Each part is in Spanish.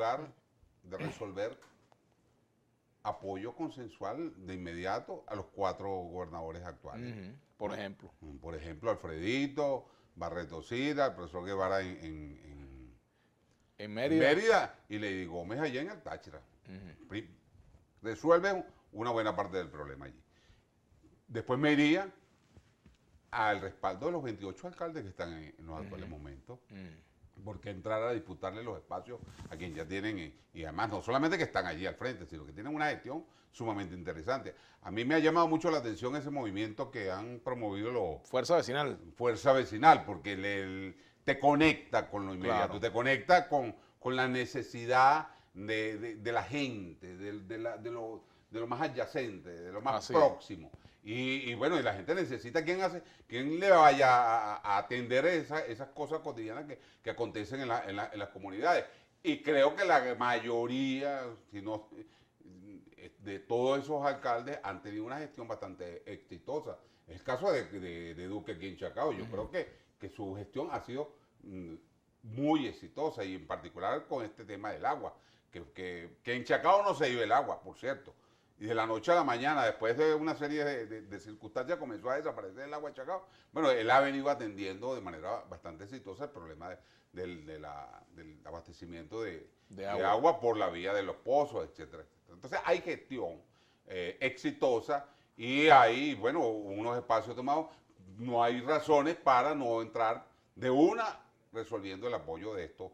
lugar de resolver apoyo consensual de inmediato a los 4 gobernadores actuales. Por ejemplo. Por ejemplo, Alfredito, Barreto Sira, el profesor Guevara En Mérida. Y Lady Gómez allá en el Táchira. Resuelven una buena parte del problema allí. Después me iría al respaldo de los 28 alcaldes que están en los actuales momentos. Porque entrar a disputarle los espacios a quien ya tienen, y además no solamente que están allí al frente, sino que tienen una gestión sumamente interesante. A mí me ha llamado mucho la atención ese movimiento que han promovido los... Fuerza Vecinal. Fuerza Vecinal, porque te conecta con lo inmediato, claro. Te conecta con la necesidad de la gente, de lo más adyacente, de lo más próximo. Y bueno, y la gente necesita quien le vaya a atender esas cosas cotidianas que acontecen en las comunidades. Y creo que la mayoría, si no, de todos esos alcaldes han tenido una gestión bastante exitosa. Es el caso de Duque aquí en Chacao. Yo creo que su gestión ha sido muy exitosa, y en particular con este tema del agua, que en Chacao no se iba el agua, por cierto. Y de la noche a la mañana, después de una serie de circunstancias, comenzó a desaparecer el agua de Chacao. Bueno, él ha venido atendiendo de manera bastante exitosa el problema del abastecimiento de agua por la vía de los pozos, etcétera. Entonces hay gestión exitosa, y hay, bueno, unos espacios tomados. No hay razones para no entrar de una resolviendo el apoyo de estos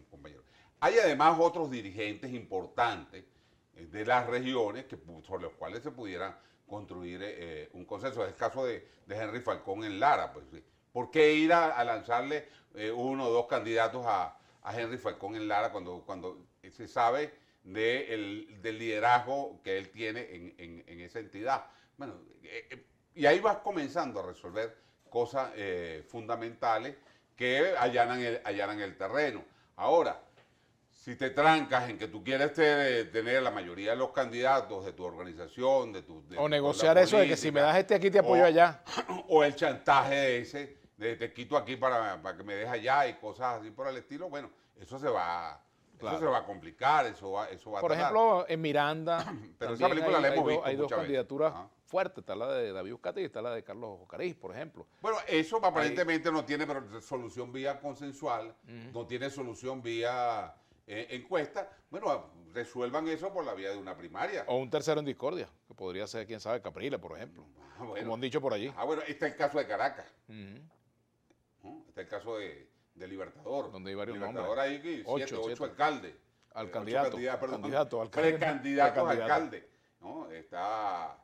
compañeros. Hay además otros dirigentes importantes de las regiones sobre los cuales se pudiera construir un consenso. Es el caso de Henry Falcón en Lara. Pues, ¿por qué ir a lanzarle 1 o 2 candidatos a Henry Falcón en Lara cuando se sabe del liderazgo que él tiene en esa entidad? Bueno, y ahí vas comenzando a resolver cosas fundamentales que allanan el terreno. Ahora, si te trancas en que tú quieres tener la mayoría de los candidatos de tu organización, o negociar eso de que si me das aquí te apoyo allá. O el chantaje ese de te quito aquí para que me dejes allá y cosas así por el estilo, bueno, eso se va... Claro. Eso se va a complicar, eso va a Por ejemplo, en Miranda, pero esa película la hemos visto hay 2 candidaturas fuertes. Está la de David Uzcategui y está la de Carlos Ocariz, por ejemplo. Bueno, eso aparentemente no tiene solución vía consensual, no tiene solución vía encuesta. Bueno, resuelvan eso por la vía de una primaria. O un tercero en discordia, que podría ser, quién sabe, Capriles, por ejemplo. Bueno, como han dicho por allí. Bueno, está el caso de Caracas. Está el caso de Libertador. Donde hay varios Libertador nombres. Hay 8 alcaldes. Precandidatos a alcalde. ¿No? Está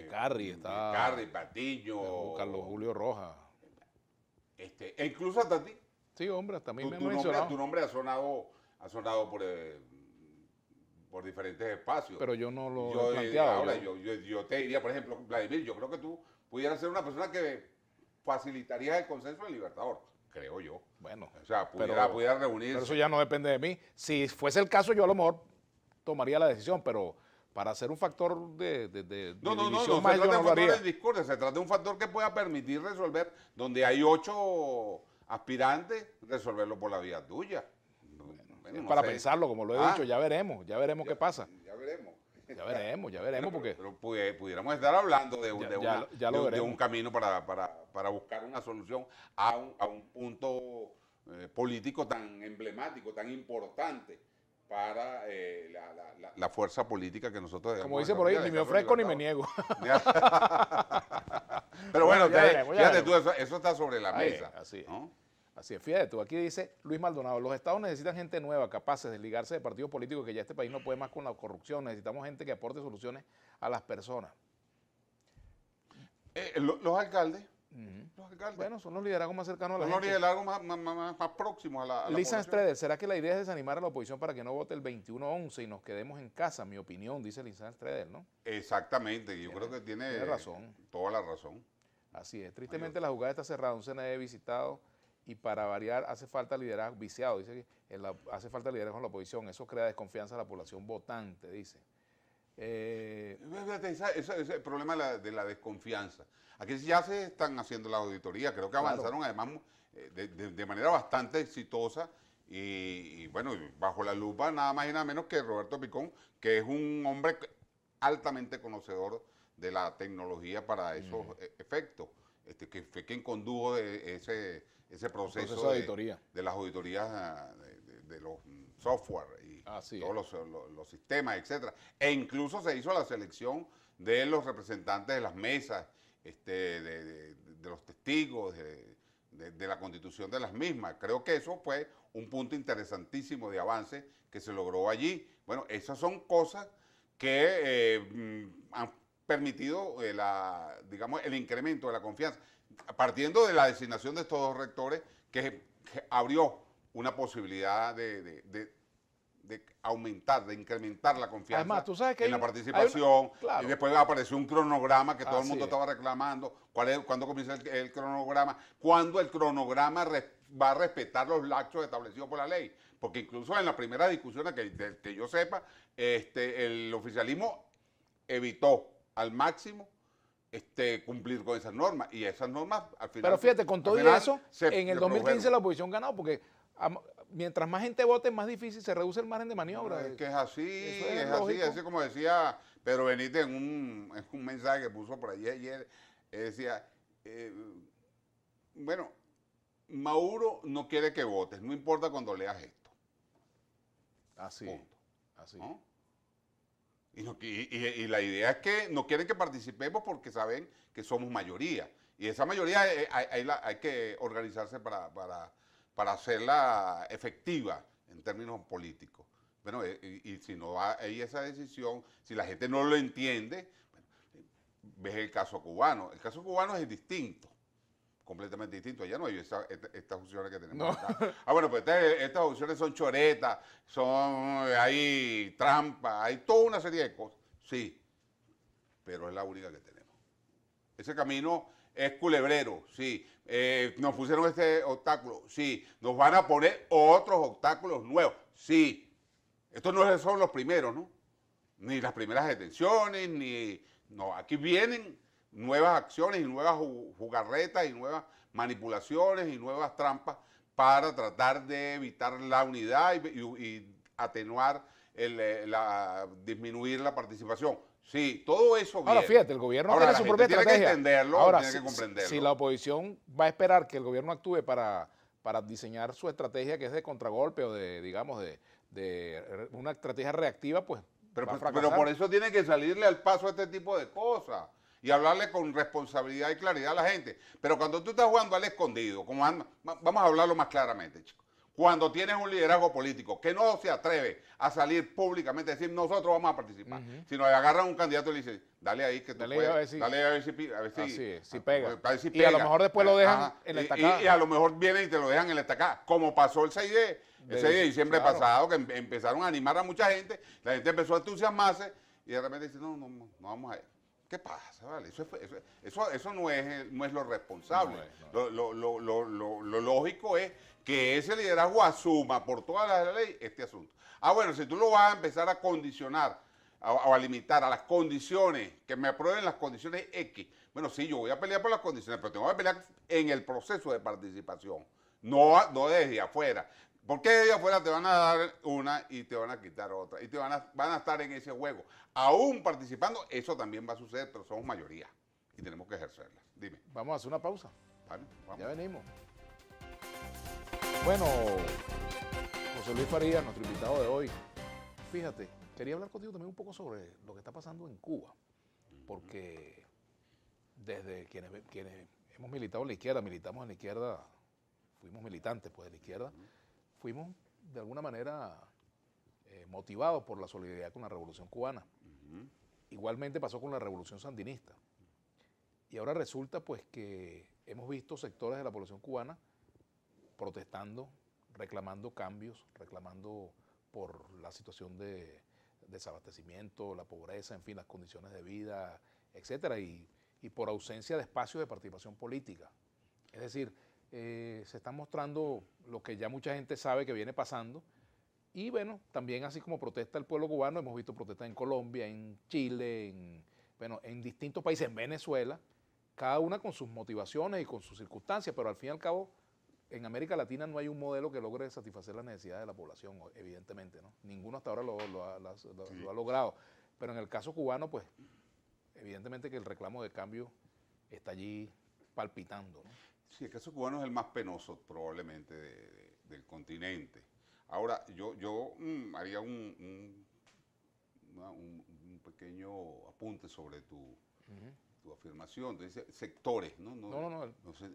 Carri, Patiño. Carlos Julio Rojas. E incluso hasta ti. Sí, hombre, hasta a mí me han mencionado. Tu nombre ha sonado por diferentes espacios. Pero yo no lo he planteado. Ahora, yo te diría, por ejemplo, Vladimir, yo creo que tú pudieras ser una persona que facilitaría el consenso del Libertador, creo yo. Bueno, o sea, pudiera reunirse. Pero eso ya no depende de mí. Si fuese el caso, yo a lo mejor tomaría la decisión, pero para ser un factor de división más, se trata de un factor haría. de discordia, se trata de un factor que pueda permitir resolver, donde hay 8 aspirantes, resolverlo por la vía tuya. Bueno, para pensarlo, como lo he dicho, ya veremos qué pasa. Ya veremos porque... Pero pudiéramos estar hablando de un camino para buscar una solución a un punto político tan emblemático, tan importante para la fuerza política que nosotros debemos. Como dice por ahí, ni me ofrezco ni me niego. Pero bueno, fíjate tú, eso está sobre la mesa. Así, ¿no? Así es, fíjate tú, aquí dice Luis Maldonado, los estados necesitan gente nueva, capaces de ligarse de partidos políticos, que ya este país no puede más con la corrupción, necesitamos gente que aporte soluciones a las personas. Los alcaldes. Bueno, son los liderazgos más cercanos a la gente. Son los liderazgos más próximos a la Lisa Stredel, ¿será que la idea es desanimar a la oposición para que no vote el 21-11 y nos quedemos en casa? Mi opinión, dice Lisa Stredel, ¿no? Exactamente, yo creo que tiene razón. Toda la razón. Así es, tristemente la jugada está cerrada, un CNE visitado y para variar hace falta liderazgo viciado, dice que hace falta liderazgo en la oposición, eso crea desconfianza a la población votante, dice. Ese problema de la desconfianza. Aquí ya se están haciendo las auditorías, creo que avanzaron además de manera bastante exitosa, y bueno, bajo la lupa nada más y nada menos que Roberto Picón, que es un hombre altamente conocedor de la tecnología para esos efectos, que fue quien condujo ese proceso de auditoría. de las auditorías de los software y todos los sistemas, etcétera. E incluso se hizo la selección de los representantes de las mesas, de los testigos, de la constitución de las mismas. Creo que eso fue un punto interesantísimo de avance que se logró allí. Bueno, esas son cosas que han permitido digamos, el incremento de la confianza, partiendo de la designación de estos dos rectores, que abrió una posibilidad de aumentar, de incrementar la confianza. Además, tú sabes que en la participación, claro. Y después apareció un cronograma que todo el mundo es. estaba reclamando, cuándo comienza el cronograma, cuándo el cronograma va a respetar los lapsos establecidos por la ley, porque incluso en las primeras discusiones que yo sepa, el oficialismo evitó al máximo cumplir con esas normas, y esas normas al final... Pero fíjate, con todo y eso, en el 2015 la oposición ganó, porque mientras más gente vote, más difícil se reduce el margen de maniobra. Es que es así, así como decía Pedro Benítez en un mensaje que puso por ahí ayer, decía, bueno, Maduro no quiere que votes, no importa cuando leas esto. Así, punto. Así. ¿No? Y la idea es que no quieren que participemos porque saben que somos mayoría. Y esa mayoría hay que organizarse para hacerla efectiva en términos políticos. Bueno, y si no hay esa decisión, si la gente no lo entiende, bueno, ves el caso cubano. El caso cubano es distinto, completamente distinto. Allá no hay estas opciones que tenemos acá. Bueno, pues estas opciones son choretas, hay trampa, hay toda una serie de cosas. Sí, pero es la única que tenemos. Ese camino es culebrero, sí. Nos pusieron este obstáculo, sí. Nos van a poner otros obstáculos nuevos, sí. Estos no son los primeros, ¿no? Ni las primeras detenciones, ni... No, aquí vienen nuevas acciones y nuevas jugarretas y nuevas manipulaciones y nuevas trampas para tratar de evitar la unidad y atenuar, disminuir la participación. Sí, todo eso bien. Ahora, fíjate, el gobierno tiene su propia estrategia. Tiene que entenderlo, ahora, tiene que comprenderlo. Si la oposición va a esperar que el gobierno actúe para diseñar su estrategia, que es de contragolpe o digamos, de una estrategia reactiva, pues va a fracasar. Pero por eso tiene que salirle al paso a este tipo de cosas y hablarle con responsabilidad y claridad a la gente. Pero cuando tú estás jugando al escondido, vamos a hablarlo más claramente, chicos. Cuando tienes un liderazgo político que no se atreve a salir públicamente a decir nosotros vamos a participar, sino agarran a un candidato y le dicen, dale ahí que tú puedes, dale a ver si pega. A ver si pega. Y a lo mejor después lo dejan en la estacada. Y a lo mejor vienen y te lo dejan en la estacada, como pasó el 6 de diciembre pasado, que empezaron a animar a mucha gente, la gente empezó a entusiasmarse y de repente dice, no vamos a ir. ¿Qué pasa? Vale? Eso no es lo responsable. Lo lógico es que ese liderazgo asuma por toda la ley este asunto. Bueno, si tú lo vas a empezar a condicionar o a limitar a las condiciones, que me aprueben las condiciones X, bueno, sí, yo voy a pelear por las condiciones, pero tengo que pelear en el proceso de participación, no desde afuera. Porque desde afuera te van a dar una y te van a quitar otra. Y van a estar en ese juego. Aún participando, eso también va a suceder, pero somos mayoría. Y tenemos que ejercerla. Dime. Vamos a hacer una pausa. Vale, vamos. Ya venimos. Bueno, José Luis Farías, nuestro invitado de hoy. Fíjate, quería hablar contigo también un poco sobre lo que está pasando en Cuba. Porque desde quienes hemos militado en la izquierda, militamos en la izquierda, fuimos militantes pues de la izquierda, fuimos de alguna manera motivados por la solidaridad con la Revolución Cubana. Igualmente pasó con la Revolución Sandinista. Y ahora resulta pues que hemos visto sectores de la población cubana protestando, reclamando cambios, reclamando por la situación de desabastecimiento, la pobreza, en fin, las condiciones de vida, etcétera, y por ausencia de espacios de participación política. Es decir, se está mostrando lo que ya mucha gente sabe que viene pasando. Y bueno, también así como protesta el pueblo cubano, hemos visto protestas en Colombia, en Chile, en distintos países, en Venezuela, cada una con sus motivaciones y con sus circunstancias, pero al fin y al cabo en América Latina no hay un modelo que logre satisfacer las necesidades de la población, evidentemente, ¿no? Ninguno hasta ahora lo ha logrado. Pero en el caso cubano, pues, evidentemente que el reclamo de cambio está allí palpitando, ¿no? Sí, el caso cubano es el más penoso probablemente del continente. Ahora, yo haría un pequeño apunte sobre tu afirmación. Tú dices sectores, ¿no? No sé,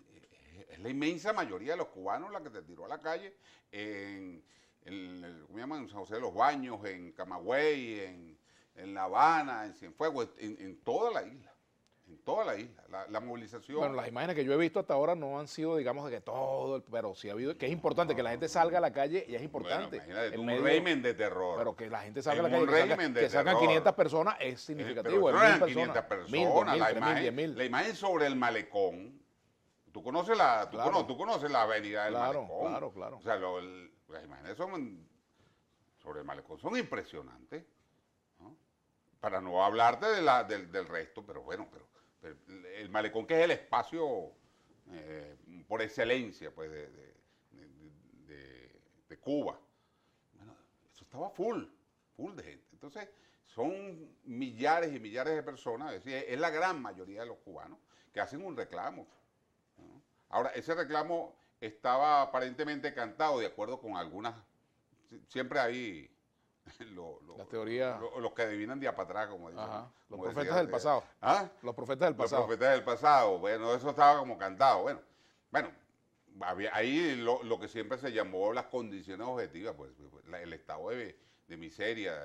es la inmensa mayoría de los cubanos la que te tiró a la calle ¿cómo llaman? En San José de los Baños, en Camagüey, en La Habana, en Cienfuegos, en toda la isla. En toda la isla, la movilización. Bueno, las imágenes que yo he visto hasta ahora no han sido, digamos, de que todo, pero sí ha habido, que es importante que la gente salga a la calle y es importante. Bueno, imagínate, un régimen de terror. Pero que la gente salga a la calle, que salgan 500 personas es significativo. Pero no eran 500 personas, la imagen sobre el malecón. Tú conoces tú conoces la avenida del malecón. Claro. O sea, las imágenes sobre el malecón son impresionantes, ¿no? Para no hablarte del resto, pero bueno, pero el malecón, que es el espacio por excelencia pues de Cuba, bueno, eso estaba full de gente. Entonces son millares y millares de personas, es decir, es la gran mayoría de los cubanos que hacen un reclamo, ¿no? Ahora, ese reclamo estaba aparentemente cantado de acuerdo con algunas, siempre hay la teoría. Los que adivinan día para atrás, como dicen. Los profetas del pasado. ¿Ah? Los profetas del pasado. Los profetas del pasado. Bueno, eso estaba como cantado. Bueno, había ahí lo que siempre se llamó las condiciones objetivas, pues el estado de miseria.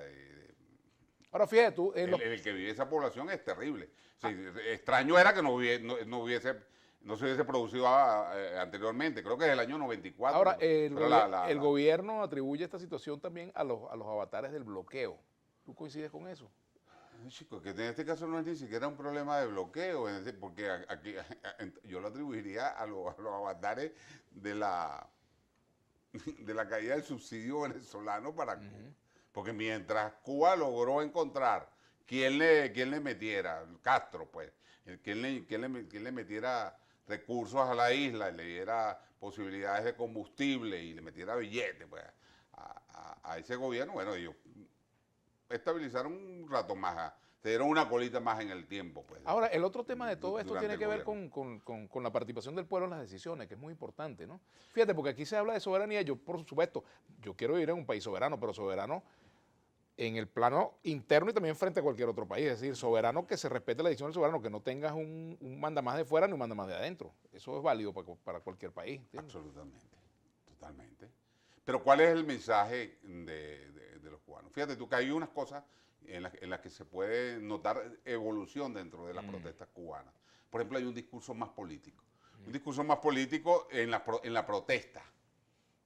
Ahora fíjate tú. El que vive esa población es terrible. Sí, extraño era que no se hubiese producido anteriormente, creo que es el año 94. Ahora, el gobierno atribuye esta situación también a los avatares del bloqueo. ¿Tú coincides con eso? Chicos, que en este caso no es ni siquiera un problema de bloqueo, porque aquí yo lo atribuiría a los avatares de la caída del subsidio venezolano para Cuba. Porque mientras Cuba logró encontrar quién le metiera, Castro, pues, quién le metiera recursos a la isla, le diera posibilidades de combustible y le metiera billetes pues, a ese gobierno, bueno, ellos estabilizaron un rato más, se dieron una colita más en el tiempo. Pues. Ahora, el otro tema de todo esto tiene que ver con la participación del pueblo en las decisiones, que es muy importante, ¿no? Fíjate, porque aquí se habla de soberanía, yo por supuesto, yo quiero vivir en un país soberano, pero soberano en el plano interno y también frente a cualquier otro país. Es decir, soberano, que se respete la decisión del soberano, que no tengas un mandamás de fuera ni un mandamás de adentro. Eso es válido para cualquier país. ¿Entiendes? Absolutamente, totalmente. Pero ¿cuál es el mensaje de los cubanos? Fíjate tú que hay unas cosas en las que se puede notar evolución dentro de las protestas cubanas. Por ejemplo, hay un discurso más político. Un discurso más político en la protesta.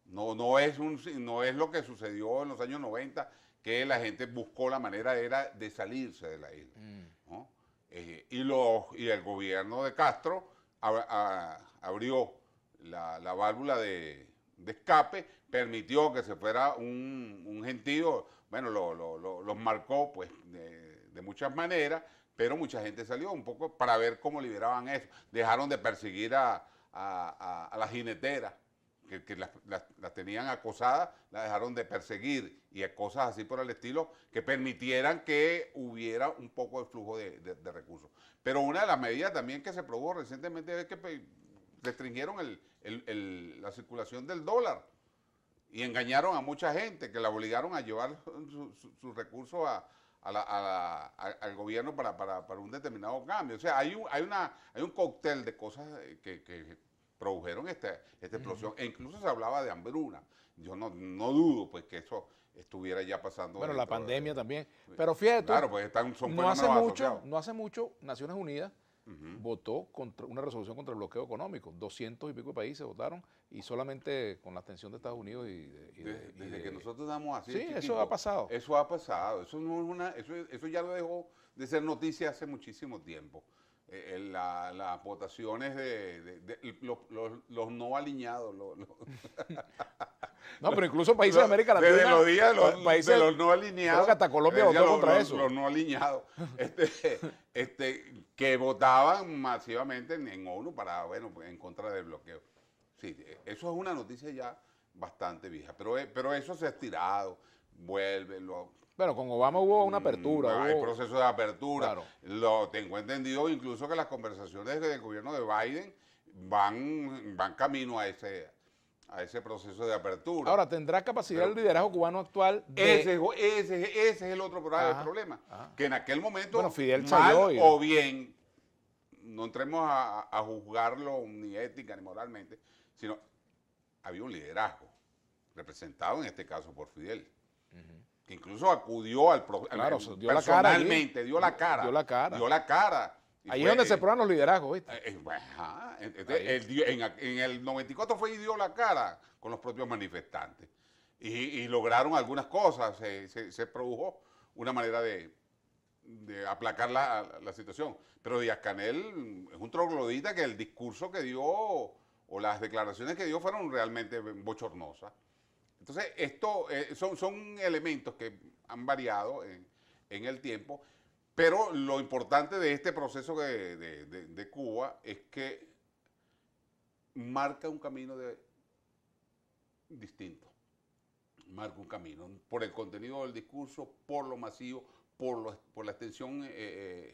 No es lo que sucedió en los años 90, que la gente buscó la manera era de salirse de la isla, ¿no? Y el gobierno de Castro abrió la válvula de escape, permitió que se fuera un gentío, bueno, los marcó pues de muchas maneras, pero mucha gente salió un poco para ver cómo liberaban eso. Dejaron de perseguir a las jineteras, que las tenían acosadas, las dejaron de perseguir y a cosas así por el estilo que permitieran que hubiera un poco de flujo de recursos. Pero una de las medidas también que se probó recientemente es que restringieron la circulación del dólar y engañaron a mucha gente, que la obligaron a llevar sus recursos al gobierno para un determinado cambio. O sea, hay un cóctel de cosas que produjeron esta explosión, e incluso se hablaba de hambruna. Yo no dudo pues que eso estuviera ya pasando. Bueno, la pandemia también. Pero fíjate, claro, pues son no hace mucho Naciones Unidas votó contra una resolución contra el bloqueo económico. 200 y pico de países votaron y solamente con la abstención de Estados Unidos desde que nosotros damos así. Sí, chiquito, eso ha pasado. Eso ha pasado. Eso ya lo dejó de ser noticia hace muchísimo tiempo. Las votaciones de los no alineados. No, pero incluso países de América Latina. Desde los días de los no alineados. Creo que hasta Colombia votó contra eso. Los no alineados. Que votaban masivamente en ONU en contra del bloqueo. Sí, eso es una noticia ya bastante vieja, pero eso se ha estirado, vuelve, Bueno, con Obama hubo una apertura. hay proceso de apertura. Claro. Lo tengo entendido incluso que las conversaciones del gobierno de Biden van camino a ese proceso de apertura. Ahora, ¿tendrá capacidad el liderazgo cubano actual Ese es el otro problema. Que en aquel momento, bueno, Fidel mal salió o bien, no entremos a juzgarlo ni ética ni moralmente, sino había un liderazgo representado en este caso por Fidel, que incluso acudió Claro, dio personalmente, dio la cara. Ahí es donde se prueban los liderazgos, ¿viste? En el 94 fue y dio la cara con los propios manifestantes. Y lograron algunas cosas, se produjo una manera de aplacar la situación. Pero Díaz-Canel es un troglodita que el discurso que dio o las declaraciones que dio fueron realmente bochornosas. Entonces, esto son elementos que han variado en el tiempo, pero lo importante de este proceso de Cuba es que marca un camino distinto. Marca un camino por el contenido del discurso, por lo masivo, por la extensión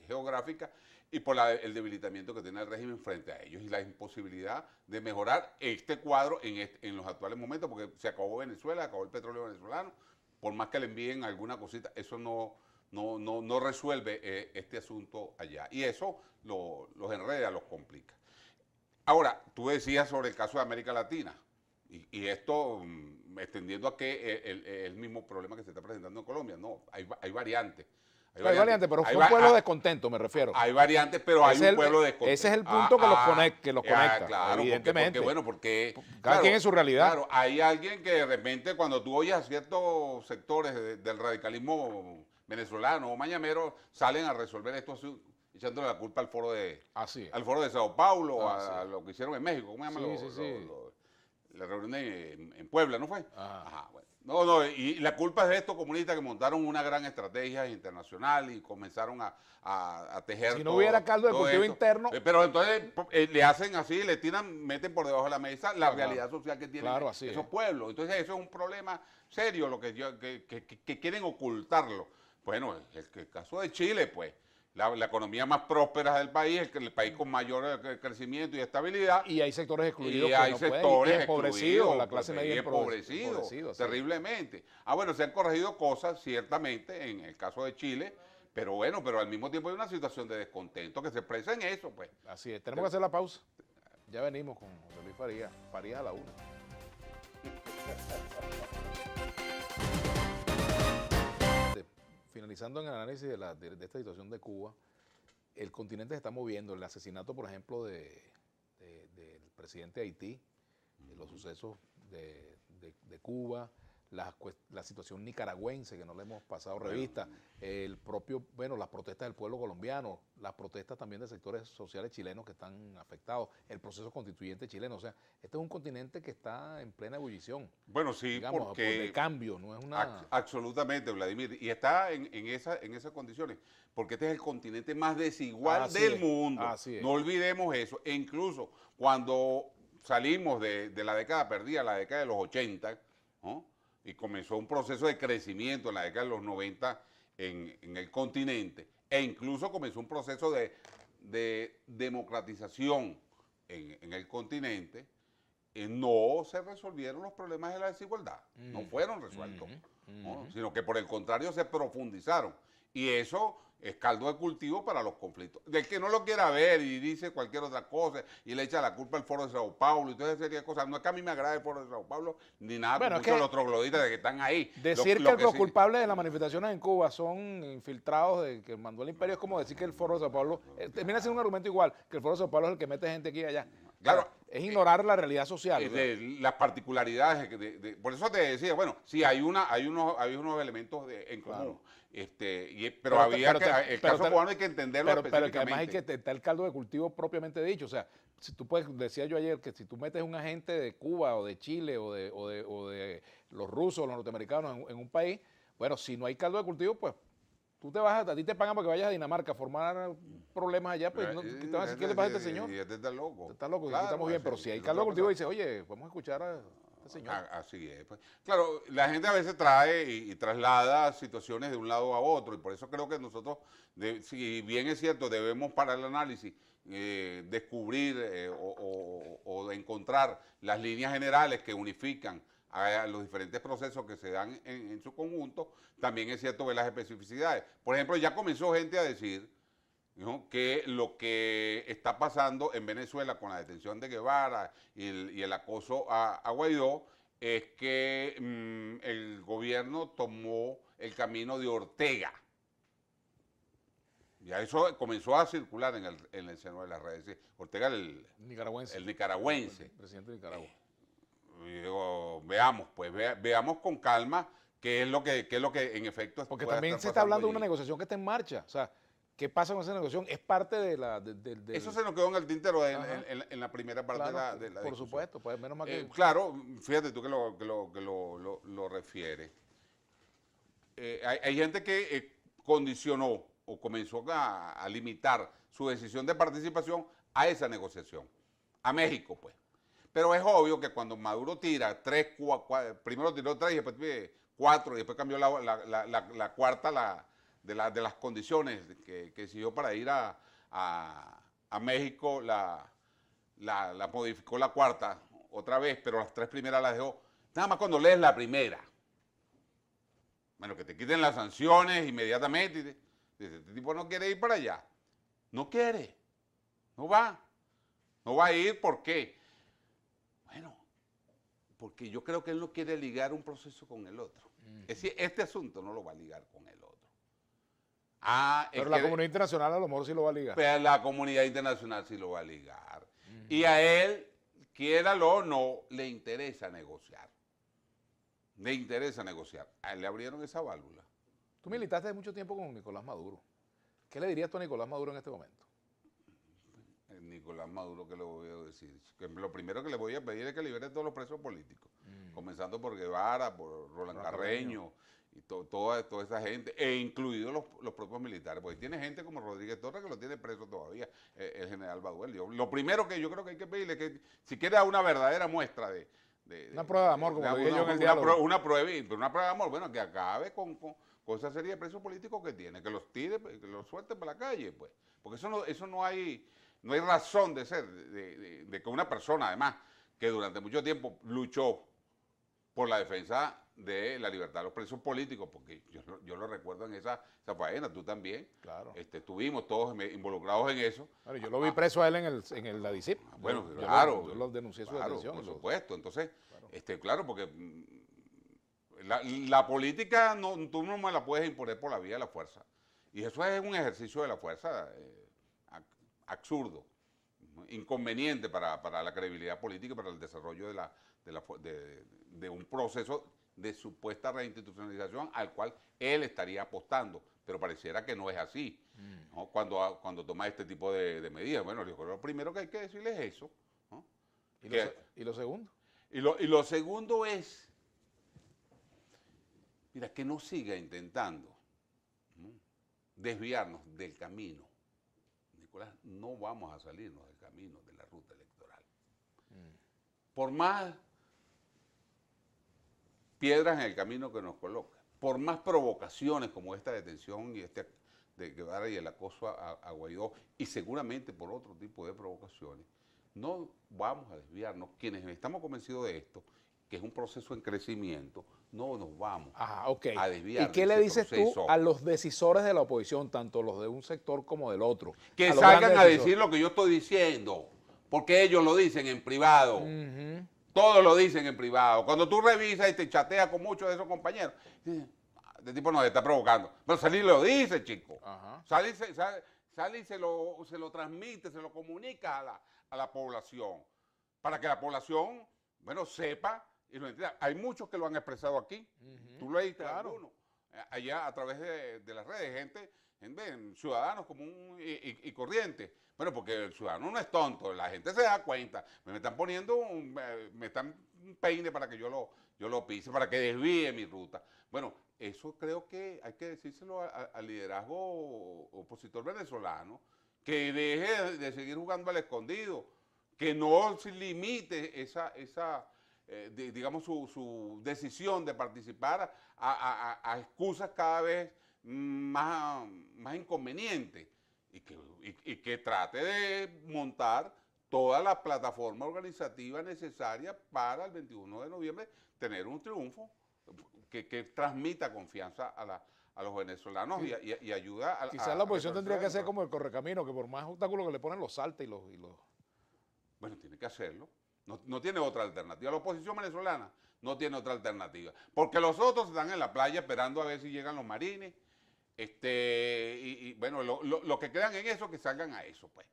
geográfica y por el debilitamiento que tiene el régimen frente a ellos y la imposibilidad de mejorar este cuadro en los actuales momentos, porque se acabó Venezuela, acabó el petróleo venezolano, por más que le envíen alguna cosita, eso no resuelve este asunto allá. Y eso los enreda, los complica. Ahora, tú decías sobre el caso de América Latina, y esto extendiendo a que el mismo problema que se está presentando en Colombia. No, hay variantes. Hay variantes, pero fue un pueblo descontento, me refiero. Hay variantes, pero hay un pueblo descontento. Ese es el punto que los conecta, claro, evidentemente. Porque cada quien en su realidad. Claro, hay alguien que de repente cuando tú oyes a ciertos sectores del radicalismo venezolano o mañamero, salen a resolver esto echándole la culpa al foro de Sao Paulo, a lo que hicieron en México. ¿Cómo se llama? La reunión en Puebla, ¿no fue? Ajá, bueno. No, y la culpa es de estos comunistas que montaron una gran estrategia internacional y comenzaron a tejer. Si no hubiera caldo de cultivo interno. Pero entonces le hacen así, le tiran, meten por debajo de la mesa la realidad social que tienen esos pueblos. Entonces eso es un problema serio, lo que quieren ocultarlo. Bueno, el caso de Chile, pues. La economía más próspera del país, el país con mayor crecimiento y estabilidad. Y hay sectores excluidos. Y hay sectores empobrecidos, la clase media empobrecidos, terriblemente. Bueno, se han corregido cosas, ciertamente, en el caso de Chile, pero al mismo tiempo hay una situación de descontento que se expresa en eso, pues. Así es, tenemos que hacer la pausa. Ya venimos con José Luis Farías a la 1. Finalizando en el análisis de esta situación de Cuba, el continente se está moviendo. El asesinato, por ejemplo, del presidente de Haití, los sucesos de Cuba, la situación nicaragüense, que no le hemos pasado revista, las protestas del pueblo colombiano, las protestas también de sectores sociales chilenos que están afectados, el proceso constituyente chileno. O sea, este es un continente que está en plena ebullición. Bueno, sí, digamos, porque de cambio, no es una... Absolutamente, Vladimir, y está en esas condiciones, porque este es el continente más desigual del mundo. No olvidemos eso. E incluso cuando salimos de la década perdida, la década de los 80, ¿no? Y comenzó un proceso de crecimiento en la década de los 90 en el continente, e incluso comenzó un proceso de democratización en el continente, no se resolvieron los problemas de la desigualdad, no fueron resueltos, ¿no? Sino que por el contrario se profundizaron, y eso es caldo de cultivo para los conflictos. Del que no lo quiera ver y dice cualquier otra cosa y le echa la culpa al Foro de Sao Paulo y toda esa serie de cosas. No es que a mí me agrade el Foro de Sao Paulo ni nada, bueno, muchos los trogloditas de que están ahí. Decir que los culpables de las manifestaciones en Cuba son infiltrados de que mandó el imperio es como decir que el Foro de Sao Paulo, termina siendo un argumento igual, que el Foro de Sao Paulo es el que mete gente aquí y allá. Claro. Es ignorar la realidad social. Las particularidades. Por eso te decía, bueno, sí hay unos elementos en común. Claro. Pero el caso cubano hay que entenderlo pero que además hay que estar el caldo de cultivo propiamente dicho. O sea, si tú decía yo ayer que si tú metes un agente de Cuba o de Chile o de los rusos o los norteamericanos en un país, bueno, si no hay caldo de cultivo, pues Tú te vas, a ti te pagan para que vayas a Dinamarca a formar problemas allá, pues no, ¿qué te vas a decir? ¿Qué le pasa a este señor? Y este está loco. Este está loco, Claro, aquí estamos bien, pero si hay Carlos Cultivo dice, oye, vamos a escuchar a este señor. Así es. Pues. Claro, la gente a veces trae y traslada situaciones de un lado a otro, y por eso creo que nosotros, si bien es cierto, debemos para el análisis descubrir o encontrar las líneas generales que unifican a los diferentes procesos que se dan en su conjunto, también es cierto ver las especificidades. Por ejemplo, ya comenzó gente a decir, ¿no?, que lo que está pasando en Venezuela con la detención de Guevara y el acoso a Guaidó es que el gobierno tomó el camino de Ortega. Ya eso comenzó a circular en el seno de las redes. Ortega, el nicaragüense. El presidente de Nicaragua. Digo, veamos, pues veamos con calma qué es lo que en efecto porque también se está hablando de una negociación que está en marcha. O sea, ¿qué pasa con esa negociación? Es parte de la... Eso se nos quedó en el tintero en la primera parte claro, de la por supuesto, pues menos mal que... claro, fíjate tú que lo refieres. Hay gente que condicionó o comenzó a limitar su decisión de participación a esa negociación, a México, pues. Pero es obvio que cuando Maduro tira primero tiró 3 y después 4 y después cambió la cuarta de las condiciones que exigió para ir a México, la modificó la cuarta otra vez, pero las 3 primeras las dejó. Nada más cuando lees la primera. Bueno, que te quiten las sanciones inmediatamente. Y dice, este tipo no quiere ir para allá. No quiere. No va. No va a ir, ¿por qué? Bueno, porque yo creo que él no quiere ligar un proceso con el otro. Es decir, este asunto no lo va a ligar con el otro. Pero la comunidad internacional a lo mejor sí lo va a ligar. Pero la comunidad internacional sí lo va a ligar. Y a él, quiéralo o no, le interesa negociar. Le interesa negociar. A él le abrieron esa válvula. Tú militaste mucho tiempo con Nicolás Maduro. ¿Qué le dirías tú a Nicolás Maduro en este momento? Nicolás Maduro, ¿qué le voy a decir? Que lo primero que le voy a pedir es que libere a todos los presos políticos, comenzando por Guevara, por Roland Carreño y toda esa gente, e incluidos los propios militares, porque tiene gente como Rodríguez Torres que lo tiene preso todavía, el general Baduel. Lo primero que yo creo que hay que pedirle es que si quiere una verdadera muestra una prueba de amor, como lo dije yo en el diálogo. Una prueba de amor, bueno, que acabe con esa serie de presos políticos que tiene, que los tire, que los suelte para la calle, pues, porque eso no hay razón de ser, de que una persona, además, que durante mucho tiempo luchó por la defensa de la libertad de los presos políticos, porque yo lo recuerdo en esa faena, tú también. Claro. Estuvimos todos involucrados en eso. Bueno, yo lo vi preso a él en la DICIP. Bueno, claro. Yo lo denuncié su detención. Por supuesto. Entonces, claro, porque la política tú no me la puedes imponer por la vía de la fuerza. Y eso es un ejercicio de la fuerza absurdo, inconveniente para la credibilidad política y para el desarrollo de un proceso de supuesta reinstitucionalización al cual él estaría apostando, pero pareciera que no es así, ¿no? Cuando toma este tipo de medidas. Bueno, lo primero que hay que decirle es eso, ¿no? ¿Y lo segundo? Y lo segundo es, mira, que no siga intentando, ¿no?, desviarnos del camino. Nicolás, no vamos a salirnos del camino de la ruta electoral. Por más piedras en el camino que nos coloca, por más provocaciones como esta detención y de Guevara y el acoso a Guaidó, y seguramente por otro tipo de provocaciones, no vamos a desviarnos. Quienes estamos convencidos de esto, que es un proceso en crecimiento, no nos vamos a desviar. ¿Y qué le dices tú a los decisores de la oposición, tanto los de un sector como del otro? Que salgan a decir lo que yo estoy diciendo, porque ellos lo dicen en privado. Todos lo dicen en privado. Cuando tú revisas y te chateas con muchos de esos compañeros, este tipo nos está provocando. Pero Salí lo dice, chico. Salí se lo transmite, se lo comunica a la población, para que la población, bueno, sepa y lo entienda. Hay muchos que lo han expresado aquí. Tú lo leíste, alguno, allá a través de las redes, gente, ciudadanos común y corriente. Bueno, porque el ciudadano no es tonto, la gente se da cuenta. Me están poniendo un peine para que yo lo pise, para que desvíe mi ruta. Bueno, eso eso creo que hay que decírselo al liderazgo opositor venezolano, que deje de seguir jugando al escondido, que no se limite digamos, su decisión de participar a excusas cada vez más inconvenientes y que trate de montar toda la plataforma organizativa necesaria para el 21 de noviembre tener un triunfo que transmita confianza a los venezolanos y ayuda a... Quizás la oposición tendría que ser como el correcamino, que por más obstáculos que le ponen los salta y los... Bueno, tiene que hacerlo. No tiene otra alternativa. La oposición venezolana no tiene otra alternativa. Porque los otros están en la playa esperando a ver si llegan los marines. Bueno, lo que crean en eso, que salgan a eso, pues.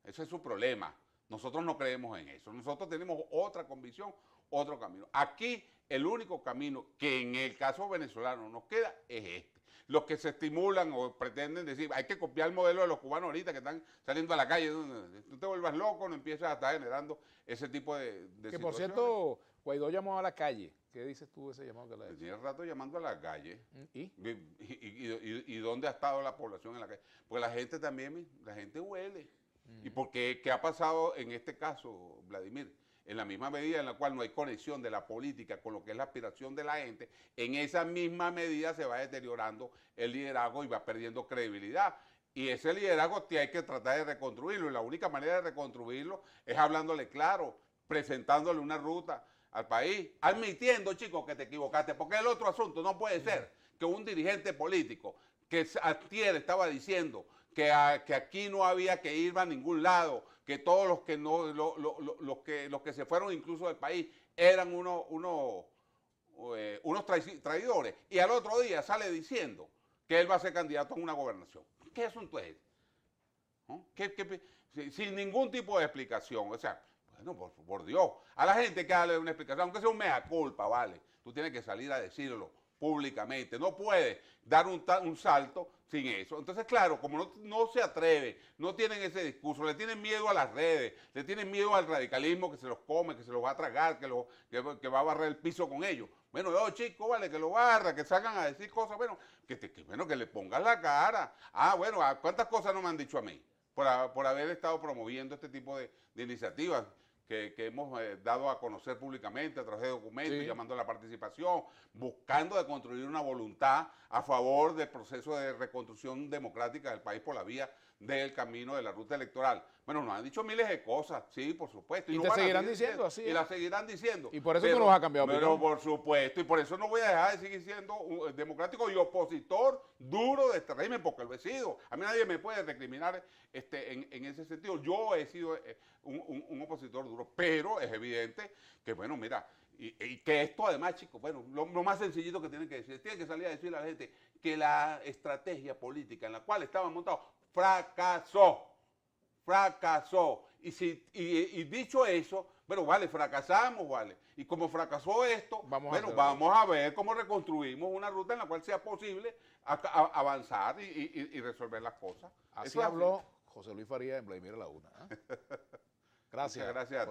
Ese es su problema. Nosotros no creemos en eso. Nosotros tenemos otra convicción, otro camino. Aquí el único camino que en el caso venezolano nos queda es este. Los que se estimulan o pretenden decir, hay que copiar el modelo de los cubanos ahorita que están saliendo a la calle, tú te vuelvas loco, no empiezas a estar generando ese tipo de Que por cierto, Guaidó llamó a la calle. ¿Qué dices tú de ese llamado que le ha hecho? Tiene rato llamando a la calle. ¿Y? ¿Dónde ha estado la población en la calle? Porque la gente también, la gente huele. ¿Y por qué? ¿Qué ha pasado en este caso, Vladimir? En la misma medida en la cual no hay conexión de la política con lo que es la aspiración de la gente, en esa misma medida se va deteriorando el liderazgo y va perdiendo credibilidad. Y ese liderazgo hay que tratar de reconstruirlo, y la única manera de reconstruirlo es hablándole claro, presentándole una ruta al país, admitiendo, chicos, que te equivocaste, porque el otro asunto no puede ser que un dirigente político que antier estaba diciendo que aquí no había que ir a ningún lado, que todos los que no, los que se fueron incluso del país eran unos traidores, y al otro día sale diciendo que él va a ser candidato a una gobernación. ¿Qué asunto es ese? ¿No? Sin ningún tipo de explicación, o sea, bueno, por Dios, a la gente que darle una explicación, aunque sea un mea culpa, vale, tú tienes que salir a decirlo públicamente, no puedes dar un salto sin eso. Entonces, claro, como no se atreve, no tienen ese discurso, le tienen miedo a las redes, le tienen miedo al radicalismo que se los come, que se los va a tragar, que va a barrer el piso con ellos. Bueno, chicos, vale, que lo barra, que salgan a decir cosas, bueno, que le pongan la cara. Bueno, ¿cuántas cosas no me han dicho a mí por haber estado promoviendo este tipo de iniciativas que hemos dado a conocer públicamente a través de documentos, llamando a la participación, buscando de construir una voluntad a favor del proceso de reconstrucción democrática del país por la vía del camino de la ruta electoral? Bueno, nos han dicho miles de cosas, sí, por supuesto. Y te seguirán diciendo así. Y la seguirán diciendo. Y por eso tú nos has cambiado opinión. Pero por supuesto, y por eso no voy a dejar de seguir siendo democrático y opositor duro de este régimen, porque lo he sido. A mí nadie me puede recriminar en ese sentido. Yo he sido un opositor duro, pero es evidente que, bueno, mira, y que esto además, chicos, bueno, lo más sencillito que tienen que decir, tienen que salir a decirle a la gente que la estrategia política en la cual estaban montados fracasó. Y dicho eso, bueno, vale, fracasamos, vale. Y como fracasó esto, vamos a ver cómo reconstruimos una ruta en la cual sea posible avanzar y resolver las cosas. Así habló José Luis Farías en Vladimir a la Una. Gracias. Muchas gracias a ti.